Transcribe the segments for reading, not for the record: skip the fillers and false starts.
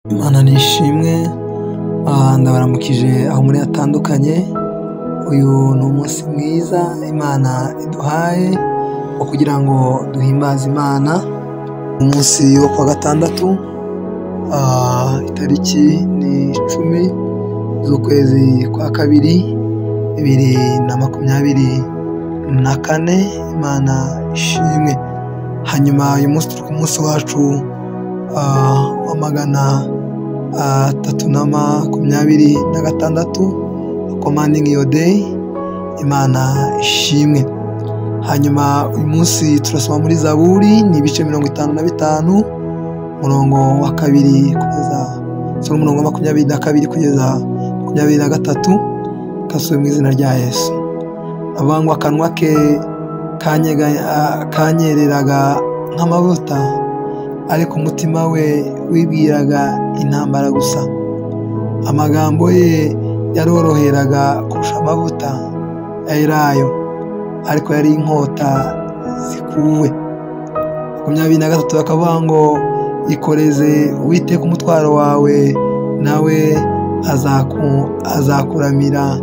Imana nishimwe, ndabaramukije aho muri hatandukanye. Uyu ni umunsi mwiza Imana iduhaye wo kugira ngo duhimbaze Imana. Umunsi wo kuwa gatandatu, itariki ni 10 z'ukwezi kwa kabiri 2024. Imana ishimwe. Hanyuma uyu munsi turi ku munsi wacu wa 326 commanding your day. Imana ishimwe. Hanyuma uyu munsi turasoma muri Zaburi, ni ibice 55 umurongo wa 2 kugeza umurongo wa 22 kugeza 23. Kasuye mu izina rya Yesu. Avuga ngo akanwa ke kanyereraga nk'amavuta, ariko umutima we wibwiraga intambara gusa. Amagambo ye yaroroheraga kurusha amavuta ya elayo, ariko yari inkota zikuwe. 23 bakavuga ngo ikoreze Uwiteka umutwaro wawe, nawe azakuramira,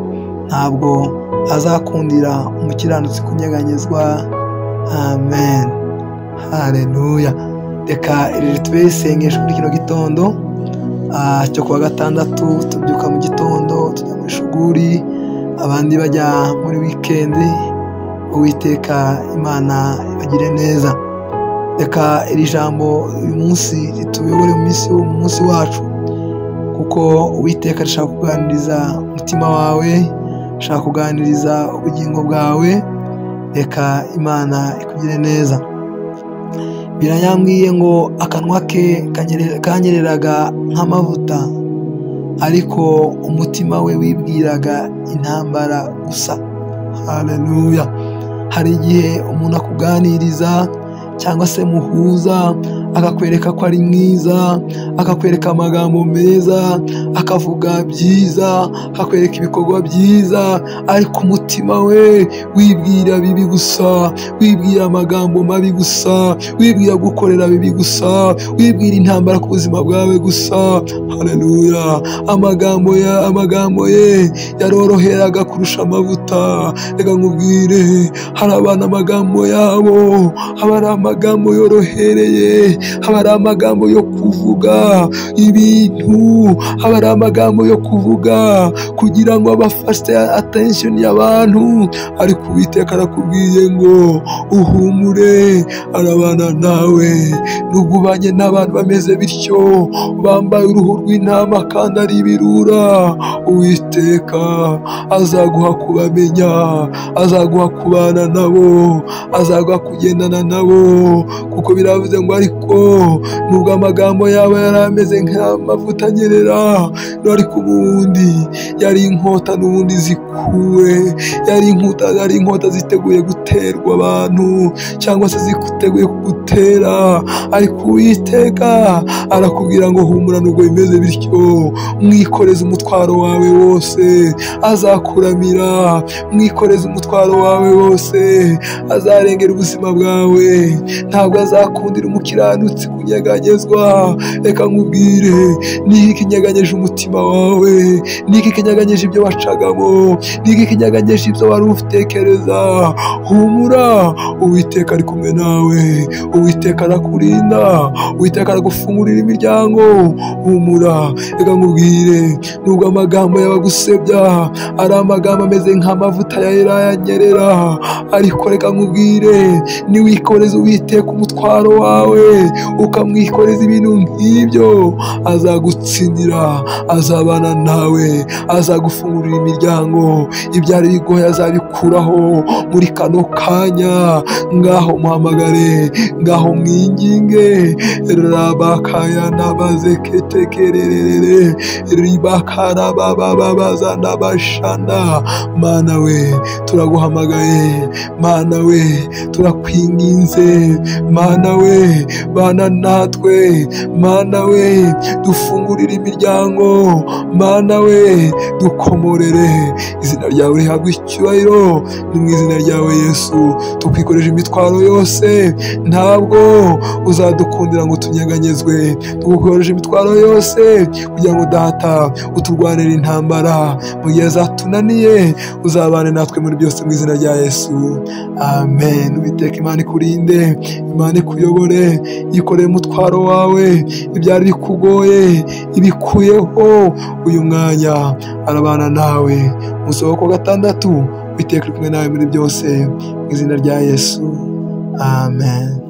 ntabwo azakundira umukiranutsi kunyeganyezwa. Amen. Haleluya. Reka iri ritube isengesho muri kino gitondo cyo kuwa gatandatu. Tubyuka mu gitondo tujya muri shuguri, abandi bajya muri wikendi. Uwiteka Imana ibagire neza. Reka iri jambo uyu munsi rituyobore mu munsi wacu, kuko Uwiteka arashaka kuganiriza umutima wawe, ashaka kuganiriza ubugingo bwawe. Reka Imana ikugire neza. Biranyambwiye ngo akanwa ke kanyereraga nk'amavuta, ariko umutima we wibwiraga intambara gusa. Haleluya. Hari igihe umuntu akuganiriza cyangwa se muhuza, akakwereka ko ari mwiza, akakwereka amagambo meza, akavuga byiza, akakwereka ibikorwa byiza, ariko umutima we wibwira bibi gusa, wibwira amagambo mabi gusa, wibwira gukorera bibi gusa, wibwira intambara ku buzima bwawe gusa. Haleluya. Amagambo ye yaroroheraga kurusha amavuta. Reka nkubwire, hari abantu amagambo yabo haba ari amagambo yorohereye, haba ari amagambo yo kuvuga ibintu, haba ari amagambo yo kuvuga kugira ngo abafashe attention y'abantu, ariko Uwiteka arakubwiye ngo uhumure, arabana nawe. Nubwo ubanye n'abantu bameze bityo, bambaye uruhu rw'intama kandi ari ibirura, Uwiteka azaguha kubamenya, azaguha kubana nabo, azaguha kugendana nabo, kuko biravuze ngo ariko nubwo amagambo yabo yari ameze nk'amavuta anyerera, ariko ubundi yari inkota n'ubundi zikuwe, yari inkota ziteguye guterwa abantu, cyangwa se ziteguye kugutera. Ariko Uwiteka arakubwira ngo humura, nubwo bimeze bityo, mwikoreze umutwaro wawe wose, azakuramira. Mwikoreze umutwaro wawe wose, azarengera ubuzima bwawe, ntabwo azakundira umukiranutsi kunyeganyezwa. Reka nkubwire, niki kinyeganyeje umutima wawe, niki kinyeganyeje ibyo wacagamo, niki kinyeganyeje ibyo wari ufitekereza. Humura, Uwiteka ari kumwe nawe, Uwiteka arakurinda, Uwiteka aragufungurira imiryango. Humura. Reka nkubwire, nubwo amagambo y'abagusebya ari amagambo ameze nk'amavuta ya elayo anyerera, ariko reka nkubwire, niwikoreza Uwiteka umutwaro wawe, ukamwikoreza ibintu nk'ibyo, azagutsindira, azabana nawe, azagufungurira imiryango. Ibyari bigoye azabikuraho muri kano kanya. Ngaho muhamagare, ngaho mwinginge. Rabakaya nabazeketekererere, ribakara bababaza nabashana. Mana we turaguhamagaye, Mana we turakwinginze, Mana Mana we bana natwe, Mana we dufungurire imiryango, Mana we dukomorere. Izina ryawe rihabwe icyubahiro, ni mu izina ryawe Yesu tukwikoreje imitwaro yose, ntabwo uzadukundira ngo tunyeganyezwe. Tugukoreje imitwaro yose kugira ngo data uturwanire intambara, mu gihe zatunaniye uzabane natwe muri byose mu izina rya Yesu, amen. Uwiteka Imana ikurinde, Imana ikuyobore, yikoreye umutwaro wawe, ibyari bikugoye ibikuyeho, uyu mwanya arabana nawe. Umunsi wa ku gatandatu Uwiteka uri kumwe nawe muri byose mu izina rya Yesu, amen.